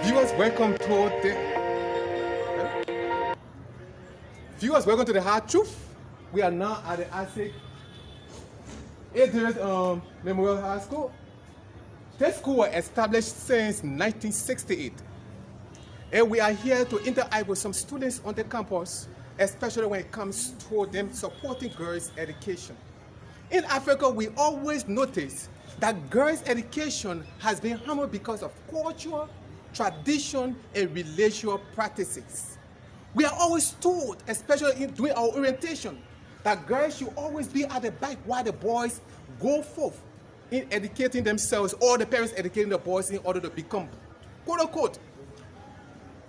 Viewers, welcome to the Hard Truth. We are now at the Isaac A. Davis Memorial High School. This school was established since 1968, and we are here to interact with some students on the campus, especially when it comes to them supporting girls' education. In Africa, we always notice that girls' education has been hampered because of culture, tradition, and religious practices. We are always told, especially during our orientation, that girls should always be at the back while the boys go forth in educating themselves, or the parents educating the boys in order to become, quote unquote,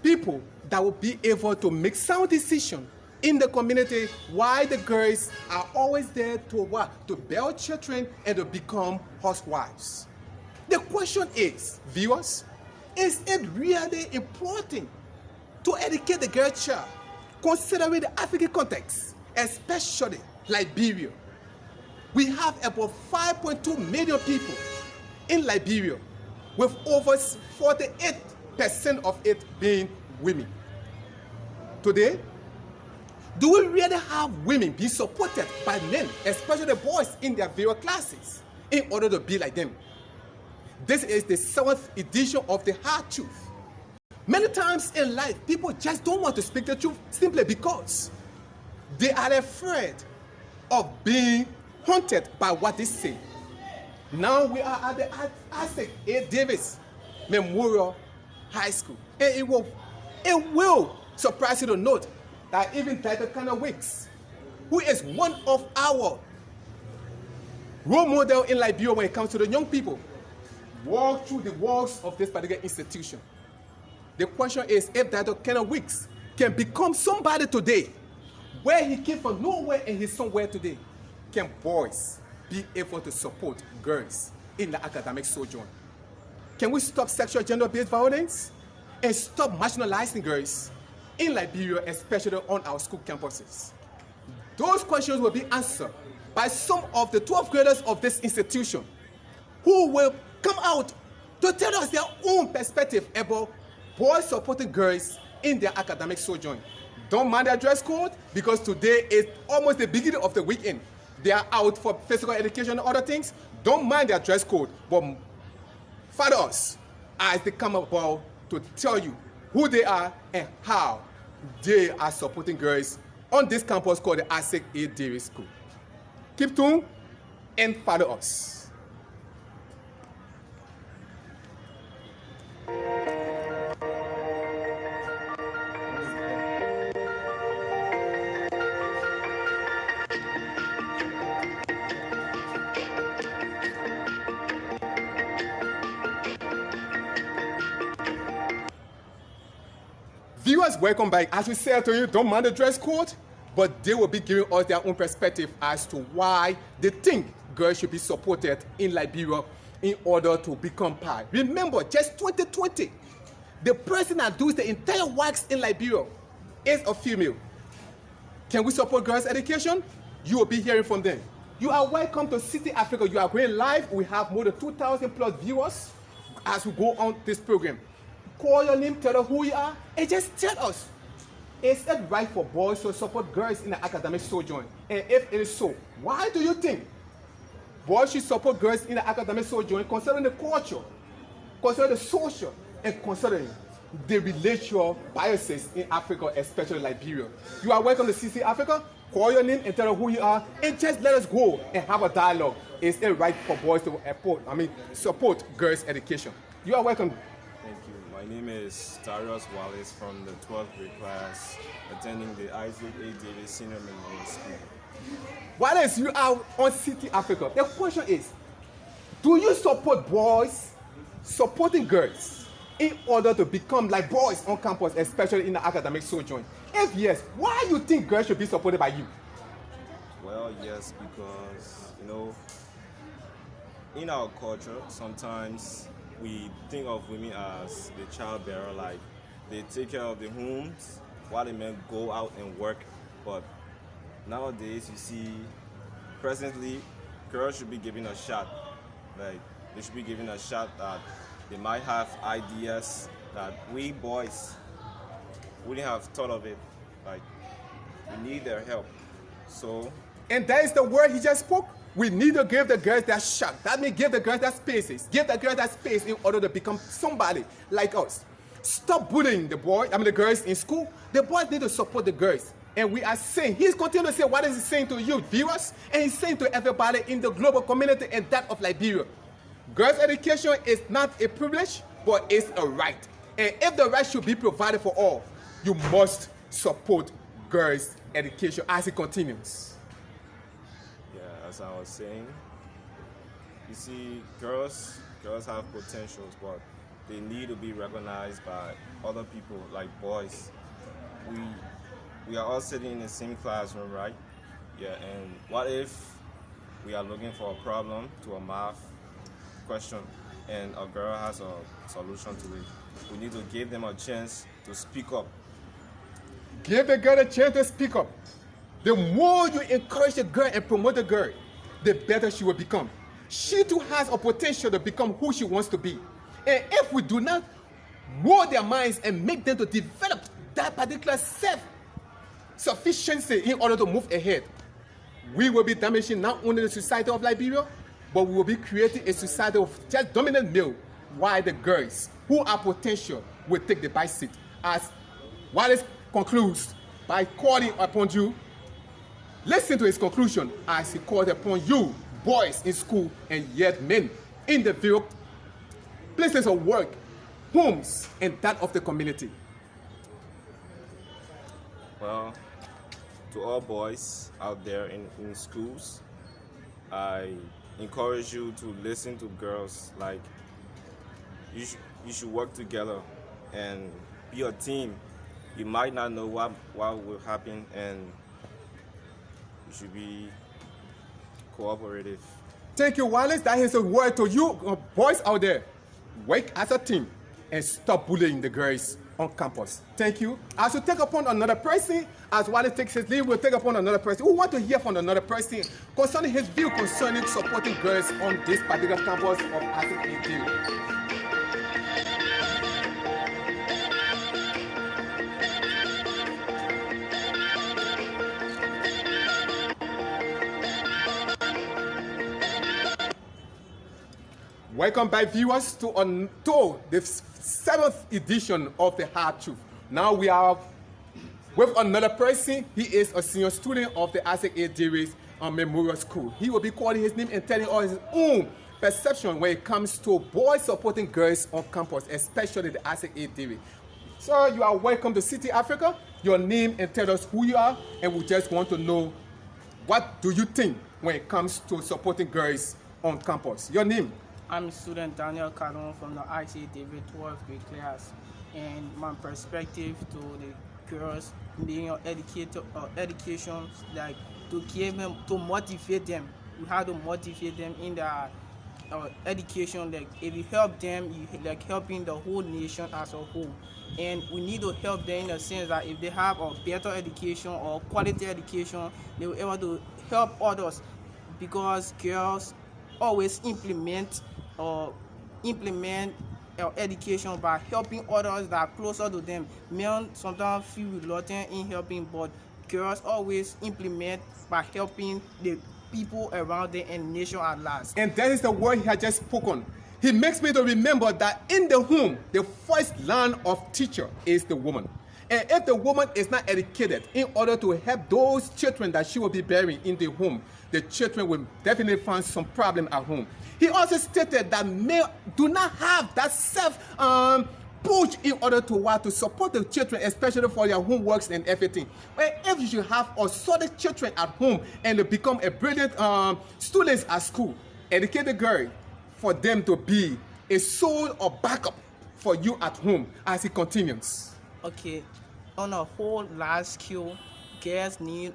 people that will be able to make sound decisions in the community, while the girls are always there to what? To bear children and to become housewives. The question is, viewers, is it really important to educate the girl child, considering the African context, especially Liberia? We have about 5.2 million people in Liberia, with over 48% of it being women. Today, do we really have women being supported by men, especially the boys in their various classes, in order to be like them? This is the 7th edition of the Hard Truth. Many times in life, people just don't want to speak the truth simply because they are afraid of being haunted by what they say. Now we are at the Isaac A. Davis Memorial High School, and it will surprise you to note that even Dr. Kana Wicks, who is one of our role models in Liberia when it comes to the young people, walk through the walls of this particular institution. The question is, if Dr. Kana Wicks can become somebody today, where he came from nowhere and he's somewhere today, can boys be able to support girls in the academic sojourn? Can we stop sexual gender-based violence and stop marginalizing girls in Liberia, especially on our school campuses? Those questions will be answered by some of the 12th graders of this institution, who will come out to tell us their own perspective about boys supporting girls in their academic sojourn. Don't mind their dress code, because today is almost the beginning of the weekend. They are out for physical education and other things. Don't mind their dress code, but follow us as they come about to tell you who they are and how they are supporting girls on this campus called the Isaac A. Davis School. Keep tuned and follow us. Viewers, welcome back. As we said to you, don't mind the dress code, but they will be giving us their own perspective as to why they think girls should be supported in Liberia in order to become part. Remember, just 2020, the person that does the entire works in Liberia is a female. Can we support girls' education? You will be hearing from them. You are welcome to City Africa. You are going live. We have more than 2,000 plus viewers as we go on this program. Call your name, tell us who you are, and just tell us, is it right for boys to support girls in the academic sojourn? And if it is so, why do you think boys should support girls in the academic sojourn, considering the culture, considering the social, and considering the religious biases in Africa, especially Liberia? You are welcome to CC Africa. Call your name and tell us who you are, and just let us go and have a dialogue. Is it right for boys to support girls' education? You are welcome. Thank you. My name is Darius Wallace from the 12th grade class, attending the Isaac A. Davis Senior Memorial School. Wallace, you are on City Africa. The question is, do you support boys supporting girls in order to become like boys on campus, especially in the academic sojourn? If yes, why do you think girls should be supported by you? Well, yes, because, in our culture, sometimes we think of women as the child bearer, like they take care of the homes while the men go out and work. But nowadays, you see, presently, girls should be given a shot. Like, they should be given a shot that they might have ideas that we boys wouldn't have thought of it. Like, we need their help. So, And that is the word he just spoke. We need to give the girls that shot. That means give the girls that spaces. Give the girls that space in order to become somebody like us. Stop bullying the girls in school. The boys need to support the girls. And we are saying, he's continuing to say what is he saying to you, viewers, and he's saying to everybody in the global community and that of Liberia. Girls' education is not a privilege, but it's a right. And if the right should be provided for all, you must support girls' education as it continues. yeah, as I was saying, you see, girls have potentials, but they need to be recognized by other people, like boys. We are all sitting in the same classroom, right? Yeah, and what if we are looking for a problem to a math question and a girl has a solution to it? We need to give them a chance to speak up. Give the girl a chance to speak up. The more you encourage the girl and promote the girl, the better she will become. She too has a potential to become who she wants to be. And if we do not mold their minds and make them to develop that particular self-sufficiency in order to move ahead, we will be damaging not only the society of Liberia, but we will be creating a society of just dominant male, while the girls who are potential will take the back seat. As Wallace concludes by calling upon you, listen to his conclusion as he called upon you, boys in school and yet men in the various places of work, homes, and that of the community. Well, to all boys out there in schools, I encourage you to listen to girls. Like, you should work together and be a team. You might not know what will happen, and you should be cooperative. Thank you, Wallace. That is a word to you, boys out there. Work as a team and stop bullying the girls on campus. Thank you. As we take upon another person, as Wallace takes his leave, we'll take upon another person. We want to hear from another person concerning his view concerning supporting girls on this particular campus of ASIC AD. Welcome back, viewers, to the 7th edition of The Hard Truth. Now we are with another person. He is a senior student of the ASIC Davis Memorial School. He will be calling his name and telling us his own perception when it comes to boys supporting girls on campus, especially the ASIC Davis. Sir, you are welcome to City Africa. Your name and tell us who you are, and we just want to know, what do you think when it comes to supporting girls on campus? Your name? I'm student Daniel Cadon from the IC David 12th grade class, and my perspective to the girls being education, like to give them, to motivate them. We have to motivate them in their education. Like if you help them, you like helping the whole nation as a whole. And we need to help them in the sense that if they have a better education or quality education, they will be able to help others, because girls always implement education by helping others that are closer to them. Men sometimes feel reluctant in helping, but girls always implement by helping the people around them and nation at large. And that is the word he had just spoken. He makes me to remember that in the home, the first line of teacher is the woman. And if the woman is not educated in order to help those children that she will be bearing in the home, the children will definitely find some problem at home. He also stated that men do not have that push in order to support the children, especially for their homeworks and everything. But if you should have a solid children at home and they become a brilliant students at school, educate the girl for them to be a soul or backup for you at home, as he continues. Okay, on a whole large scale, girls need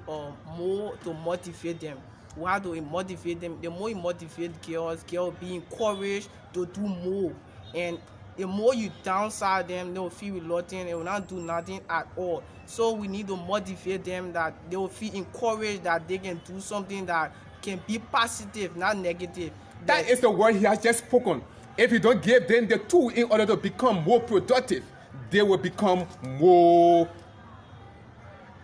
more to motivate them. Why do we motivate them? The more you motivate girls be encouraged to do more. And the more you downside them, they will feel reluctant, they will not do nothing at all. So we need to motivate them that they will feel encouraged that they can do something that can be positive, not negative. That is the word he has just spoken. If you don't give them the tool in order to become more productive, they will become more.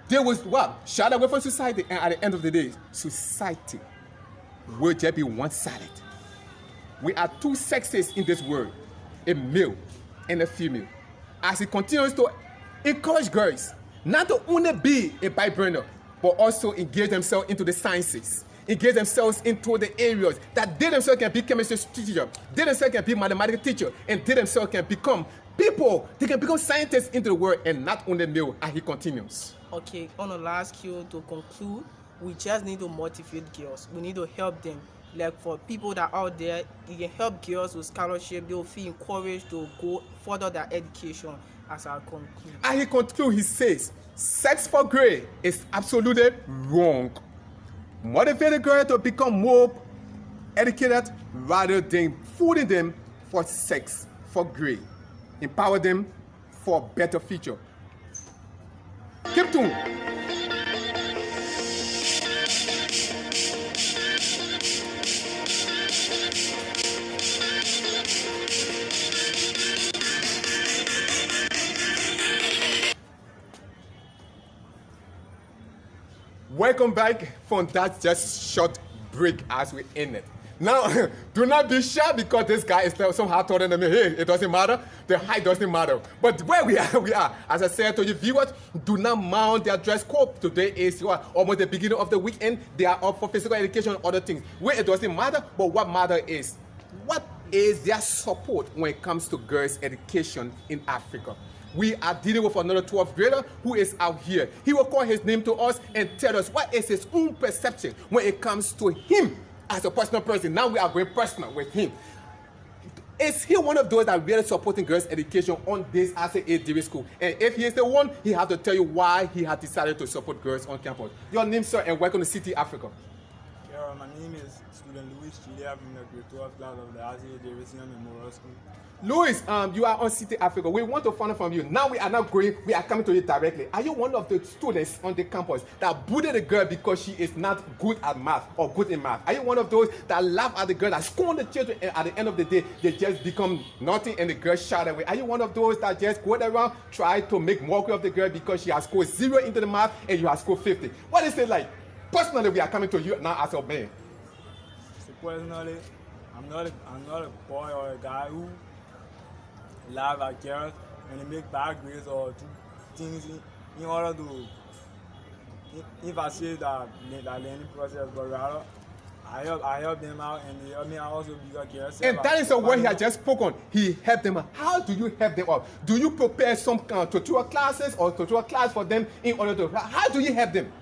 They will what? Shut away from society, and at the end of the day, society will just be one-sided. We are two sexes in this world, a male and a female. As he continues to encourage girls not to only be a Bible burner, but also engage themselves into the sciences, engage themselves into the areas that they themselves can be chemistry teacher, they themselves can be mathematical teacher, and they themselves can become people. They can become scientists into the world, and not only male. And he continues. Okay, on the last cue to conclude, we just need to motivate girls. We need to help them. Like for people that are out there, you can help girls with scholarship. They will feel encouraged to go further their education. As I conclude. And he concludes, he says, sex for grade is absolutely wrong. Motivate a girl to become more educated rather than fooling them for sex for grade. Empower them for a better future. Keep tuned. Welcome back from that just short break as we end it. Now, do not be shy because this guy is somehow taller than me. Hey, it doesn't matter. The height doesn't matter. But where we are, we are. As I said to you viewers, do not mind their dress code. Today is almost the beginning of the weekend. They are up for physical education and other things. Where it doesn't matter, but what matters is what is their support when it comes to girls' education in Africa. We are dealing with another 12th grader who is out here. He will call his name to us and tell us what is his own perception when it comes to him as a personal person. Now we are going personal with him. Is he one of those that really supporting girls' education on this as a David school? And if he is the one, he has to tell you why he has decided to support girls on campus. Your name, sir, and welcome to City Africa. Yeah, my name is student Louis Chile. I'm in the grade 12 class of the RCA Davidson Memorial School. Louis, you are on City Africa. We want to find out from you. Now we are coming to you directly. Are you one of the students on the campus that bullied the girl because she is not good at math or good in math? Are you one of those that laugh at the girl, that scorn the children, and at the end of the day, they just become nothing and the girl shot away? Are you one of those that just go around, try to make mockery of the girl because she has scored 0 into the math and you have scored 50? What is it like? Personally, we are coming to you now as a man. So personally, I'm not a boy or a guy who laugh at girls when they make bad grades or do things in order to facilitate that learning process, but rather I help them out and they help me out also because girls. And that is a word he has just spoken. He helped them out. How do you help them out? Do you prepare some tutorial classes or tutorial class for them in order to? How do you help them?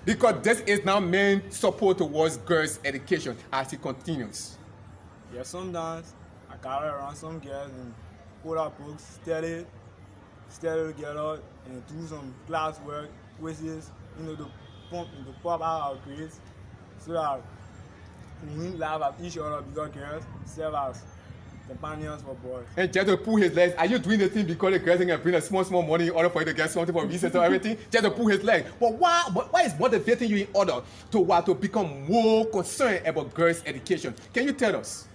Because this is now main support towards girls' education as he continues. Yeah, sometimes I carry around some girls and pull out books, study together and do some class work, quizzes, to pop out our grades so that we laugh at each other because girls serve as companions for boys. And just to pull his legs, are you doing the thing because the girls can bring a small money in order for you to get something for research or everything? Just to pull his legs. But why is motivating you in order to become more concerned about girls' education? Can you tell us?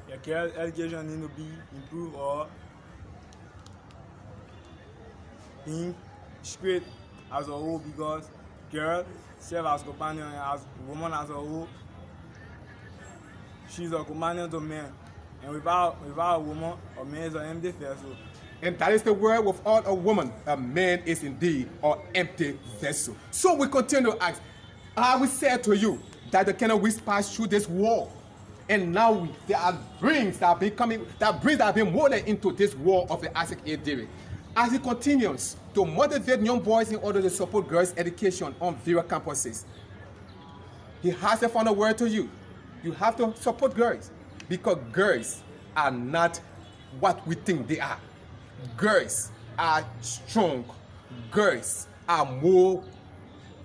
Yeah, girls' education need to be improved or being straight as a whole because girls serve as companion and as woman as a whole. She's a companion to men. And without a woman, a man is an empty vessel. And that is the word without a woman, a man is indeed an empty vessel. So we continue to ask, I will say to you that the cannot we pass through this wall. And now there are brings that have been molded into this wall of the Isaac A. David. As he continues to motivate young boys in order to support girls' education on various campuses, he has a final word to you. You have to support girls because girls are not what we think they are. Girls are strong. Girls are more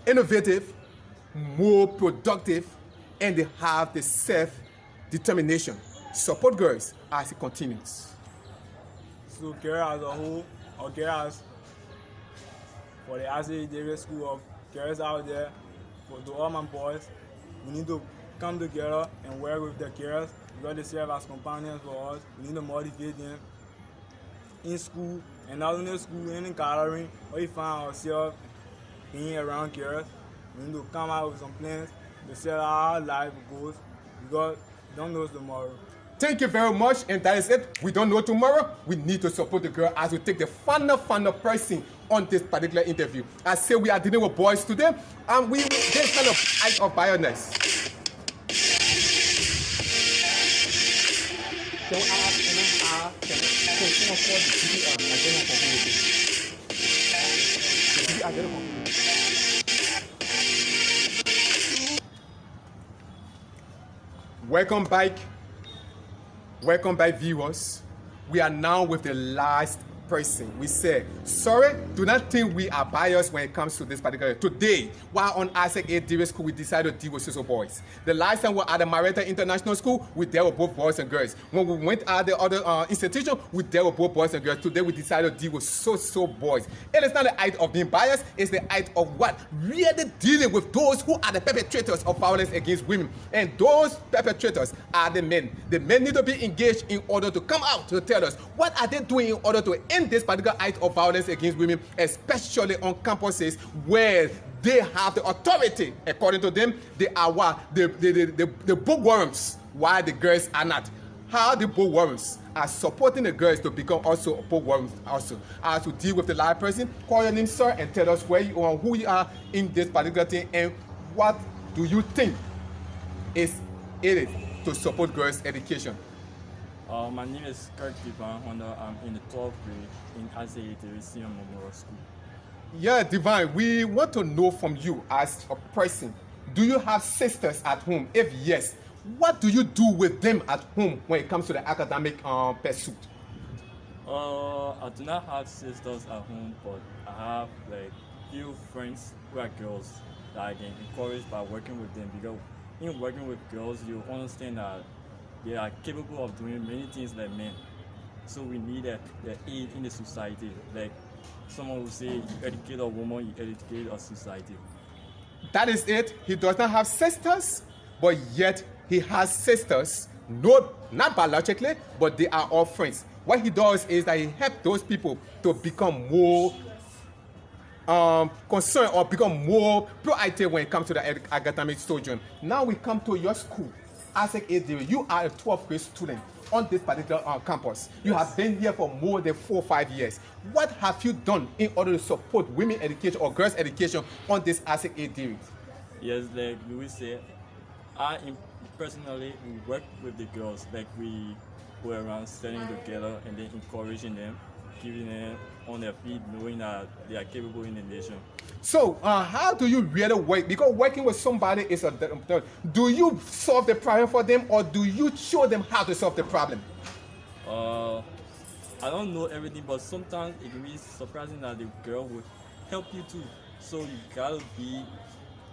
innovative, more productive, and they have the self-determination. Support girls as it continues. So girls as a whole, or girls for the RCA David School of girls out there, to all my boys, we need to come together and work with the girls because they serve as companions for us. We need to motivate them in school, and not only school, in the gathering, or you find ourselves being around girls. We need to come out with some plans to set our life goals because we don't know tomorrow. Thank you very much, and that is it. We don't know tomorrow. We need to support the girl as we take the final person on this particular interview. I say we are dealing with boys today, and there's kind of act of biasness. Can someone call the CPR? I get it. Welcome back, viewers. We are now with the last person. We say, sorry, do not think we are biased when it comes to this particular. Today, while on Isaac A. Davis School, we decided to deal with social boys. The last time we were at the Marietta International School, we dealt with both boys and girls. When we went at the other institution, we dealt with both boys and girls. Today, we decided to deal with social boys. It is not the act of being biased, it's the act of what? Really dealing with those who are the perpetrators of violence against women. And those perpetrators are the men. The men need to be engaged in order to come out to tell us what are they doing in order to end this particular act of violence against women, especially on campuses where they have the authority. According to them, they are what? The bookworms, while the girls are not. How the bookworms are supporting the girls to become also bookworms also. As to deal with the live person, call your name, sir, and tell us where you are, who you are in this particular thing, and what do you think is it to support girls' education. My name is Kirk Divine Honda. I'm in the 12th grade in Isaac Davis Memorial School. Yeah, Divine, we want to know from you as a person, do you have sisters at home? If yes, what do you do with them at home when it comes to the academic pursuit? I do not have sisters at home, but I have like few friends who are girls that I can encourage by working with them, because in working with girls, you understand that they are capable of doing many things like men. So we need their aid in the society. Like someone will say, you educate a woman, you educate a society. That is it. He does not have sisters, but yet he has sisters. Not biologically, but they are all friends. What he does is that he helps those people to become more concerned or become more proactive when it comes to the academic sojourn. Now we come to your school. Isaac A. Davis, you are a 12th grade student on this particular campus. You have been here for more than 4 or 5 years. What have you done in order to support women education or girls education on this Isaac A. Davis? Yes, like Louis said, I personally work with the girls. Like we go around studying together and then encouraging them, keeping them on their feet, knowing that they are capable in the nation. So, how do you really work? Because working with somebody is do you solve the problem for them, or do you show them how to solve the problem? I don't know everything, but sometimes it can be surprising that the girl would help you too. So you gotta be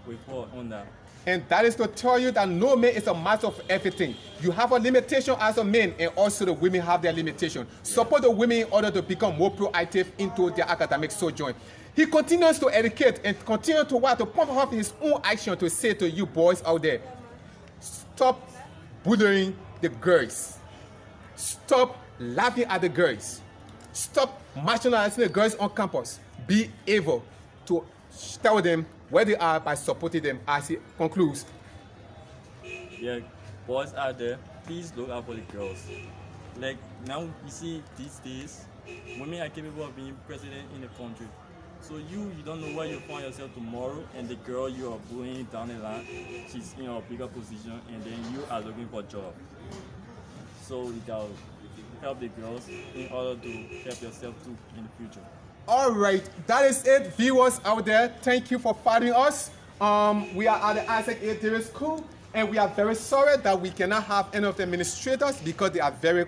with her on that. And that is to tell you that no man is a master of everything. You have a limitation as a man, and also the women have their limitation. Support the women in order to become more proactive into their academic sojourn. He continues to educate and continue to what? To pump up his own action to say to you boys out there, stop bullying the girls. Stop laughing at the girls. Stop marginalizing the girls on campus. Be able to tell them where they are by supporting them, as he concludes. Yeah, boys out there, please look out for the girls. Like now you see these days, women are capable of being president in the country. So you don't know where you find yourself tomorrow, and the girl you are bullying down the line, she's in a bigger position, and then you are looking for a job. So you gotta help the girls in order to help yourself too in the future. All right, that is it, viewers out there. Thank you for following us. We are at the Isaac A. Davis School, and we are very sorry that we cannot have any of the administrators because they are very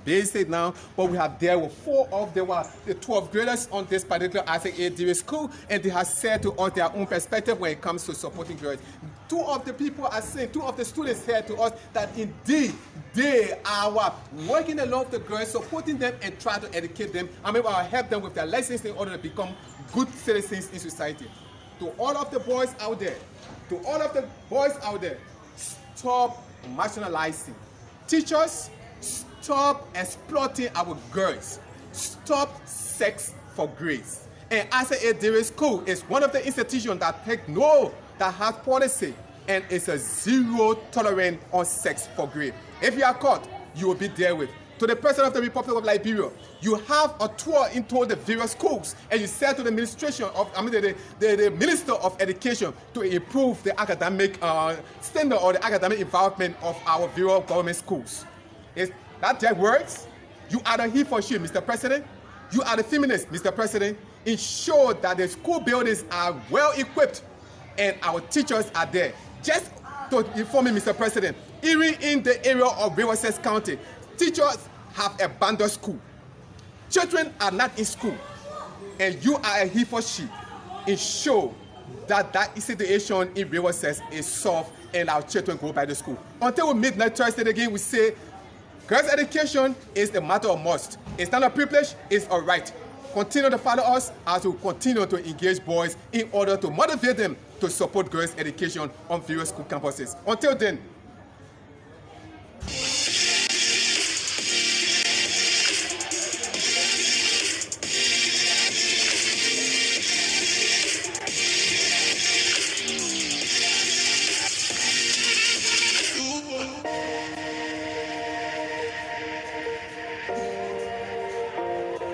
busy now. But we have there with 4 of the 12th graders on this particular Isaac A. Davis School, and they have said to us their own perspective when it comes to supporting girls. 2 of the people are saying, 2 of the students said to us that indeed they are working along with the girls, supporting them and try to educate them. I mean, help them with their lessons in order to become good citizens in society. To all of the boys out there, stop marginalizing. Teachers, stop exploiting our girls. Stop sex for grades. And ICA Dairy School is one of the institutions that has policy, and it's a zero tolerance on sex for grade. If you are caught, you will be dealt with. To the President of the Republic of Liberia, you have a tour into the various schools, and you said to the administration of, the Minister of Education to improve the academic standard or the academic environment of our various government schools. Is that their words? You are the he for she, Mr. President. You are the feminist, Mr. President. Ensure that the school buildings are well equipped and our teachers are there. Just to inform you, Mr. President, even in the area of Riverside County, teachers have abandoned school. Children are not in school, and you are a he for she. Ensure that that situation in Riverside is solved and our children go back to school. Until we meet next Thursday again, we say girls' education is a matter of must. It's not a privilege, it's a right. Continue to follow us as we continue to engage boys in order to motivate them to support girls' education on various school campuses. Until then,